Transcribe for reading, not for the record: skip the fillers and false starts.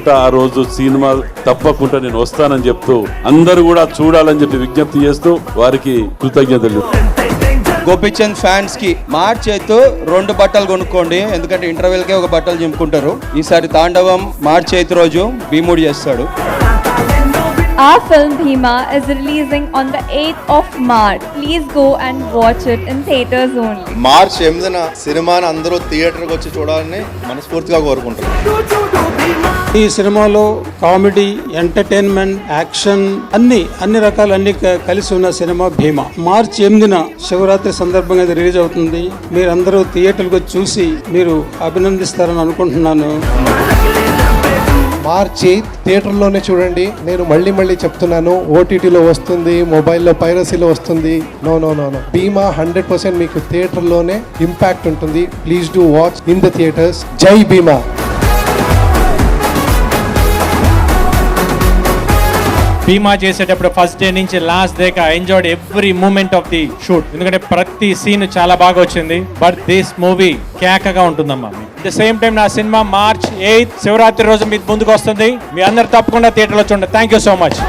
తప్పకుండా ఆ రోజు సినిమా తప్పకుండా నేను వస్తానని చెప్తూ అందరూ కూడా చూడాలని చెప్పి విజ్ఞప్తి చేస్తూ వారికి కృతజ్ఞతలు. గోపిచంద్ ఫ్యాన్స్ కి మార్చ్ 8 2 బట్టలు కొనుక్కోండి, ఎందుకంటే ఇంటర్వెల్ కే ఒక బట్టలు చింపుకుంటారు. ఈసారి తాండవం మార్చ్ 8 రోజు భీముడు చేస్తాడు. Our film Bhima is releasing on the 8th of March. Please go and watch it in theaters only. March 8న సినిమాని అందరూ థియేటర్కి వచ్చి చూడాలని మనస్ఫూర్తిగా కోరుకుంటున్నాను. ఈ సినిమాలో కామెడీ, ఎంటర్టైన్మెంట్, యాక్షన్ అన్ని రకాలన్నీ కలిసి ఉన్న సినిమా భీమా. మార్చ్ 8న శివరాత్రి సందర్భంగా ఇది రిలీజ్ అవుతుంది. మీరందరూ థియేటర్కి వచ్చి చూసి మీరు అభినందిస్తారని అనుకుంటున్నాను. మార్చ్ 8 థియేటర్లోనే చూడండి. నేను మళ్ళీ చెప్తున్నాను, ఓటీటీలో వస్తుంది, మొబైల్లో పైరసీలో వస్తుంది. నో. భీమా 100% మీకు థియేటర్లోనే ఇంపాక్ట్ ఉంటుంది. Please do watch in the theatres. జై భీమా. భీమా చేసేటప్పుడు ఫస్ట్ డే నుంచి last day enjoyed every moment of the shoot. ఎందుకంటే ప్రతి సీన్ చాలా బాగా వచ్చింది. బట్ దిస్ మూవీ కేకగా ఉంటుందమ్మా. ద సేమ్ టైం నా సినిమా మార్చ్ 8 శివరాత్రి రోజు మీ ముందుకు వస్తుంది. మీ అందరు తప్పకుండా థియేటర్లో చూడండి. Thank you so much.